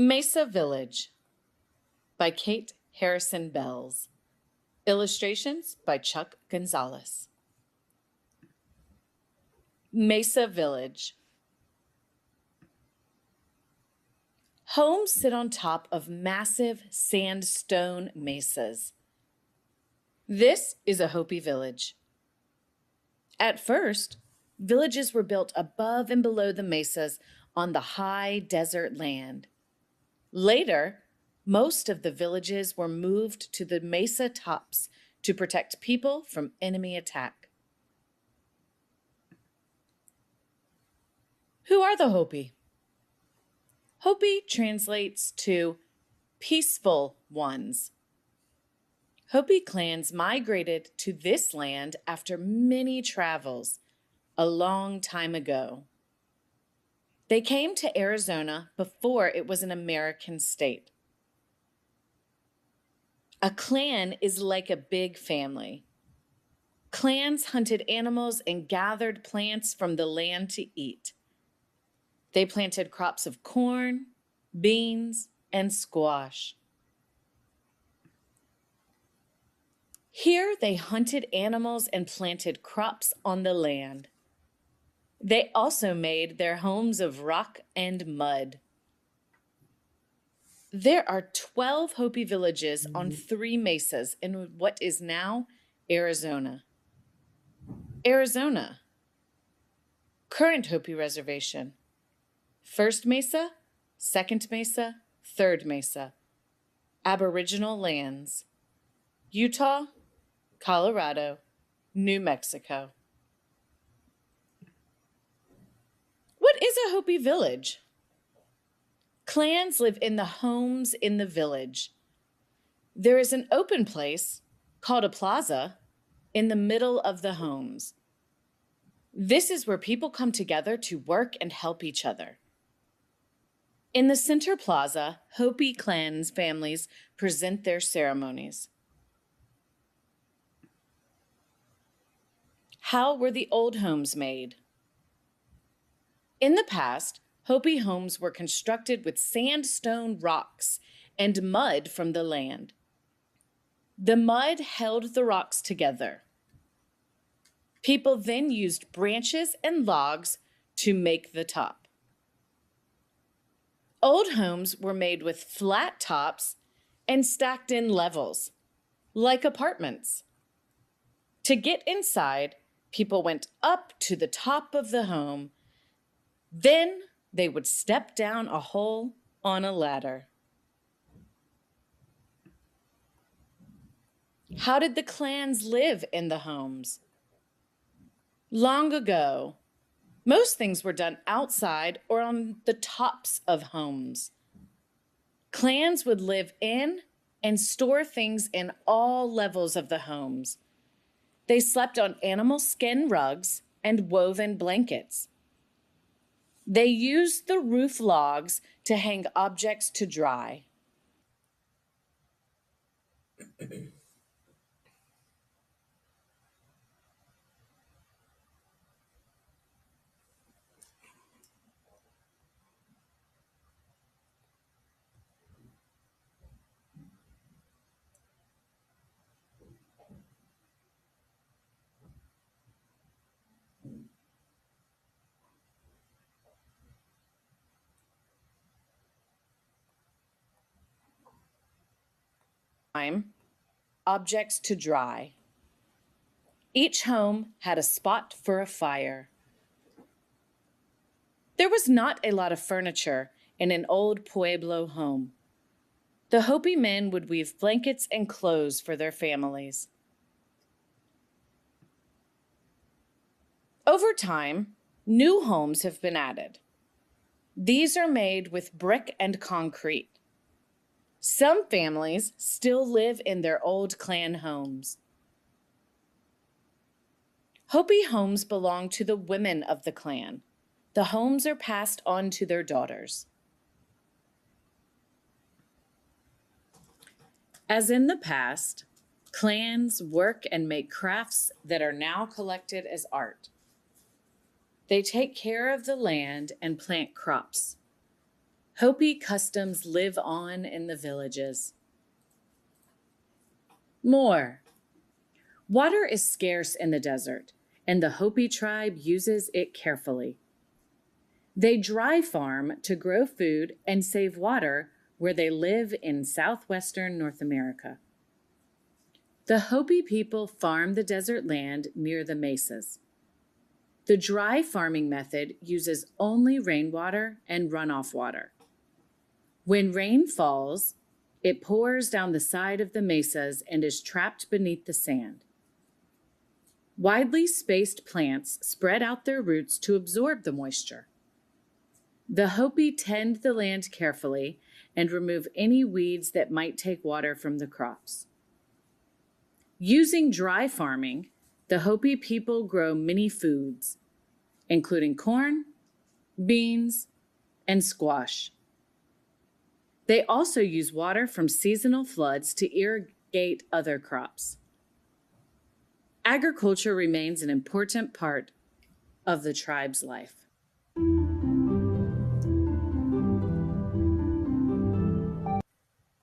Mesa Village by Kate Harrison Bells. Illustrations by Chuck Gonzalez. Mesa Village. Homes sit on top of massive sandstone mesas. This is a Hopi village. At first, villages were built above and below the mesas on the high desert land. Later, most of the villages were moved to the mesa tops to protect people from enemy attack. Who are the Hopi? Hopi translates to peaceful ones. Hopi clans migrated to this land after many travels a long time ago. They came to Arizona before it was an American state. A clan is like a big family. Clans hunted animals and gathered plants from the land to eat. They planted crops of corn, beans, and squash. Here they hunted animals and planted crops on the land. They also made their homes of rock and mud. There are 12 Hopi villages on 3 mesas in what is now Arizona. Arizona. Current Hopi reservation. First Mesa, Second Mesa, Third Mesa. Aboriginal lands. Utah, Colorado, New Mexico. What is a Hopi village? Clans live in the homes in the village. There is an open place, called a plaza, in the middle of the homes. This is where people come together to work and help each other. In the center plaza, Hopi clans families present their ceremonies. How were the old homes made? In the past, Hopi homes were constructed with sandstone rocks and mud from the land. The mud held the rocks together. People then used branches and logs to make the top. Old homes were made with flat tops and stacked in levels, like apartments. To get inside, people went up to the top of the home. Then they would step down a hole on a ladder. How did the clans live in the homes? Long ago, most things were done outside or on the tops of homes. Clans would live in and store things in all levels of the homes. They slept on animal skin rugs and woven blankets. They used the roof logs to hang objects to dry. Objects to dry. Each home had a spot for a fire. There was not a lot of furniture in an old Pueblo home. The Hopi men would weave blankets and clothes for their families. Over time, new homes have been added. These are made with brick and concrete. Some families still live in their old clan homes. Hopi homes belong to the women of the clan. The homes are passed on to their daughters. As in the past, clans work and make crafts that are now collected as art. They take care of the land and plant crops. Hopi customs live on in the villages. More. Water is scarce in the desert, and the Hopi tribe uses it carefully. They dry farm to grow food and save water where they live in southwestern North America. The Hopi people farm the desert land near the mesas. The dry farming method uses only rainwater and runoff water. When rain falls, it pours down the side of the mesas and is trapped beneath the sand. Widely spaced plants spread out their roots to absorb the moisture. The Hopi tend the land carefully and remove any weeds that might take water from the crops. Using dry farming, the Hopi people grow many foods, including corn, beans, and squash. They also use water from seasonal floods to irrigate other crops. Agriculture remains an important part of the tribe's life.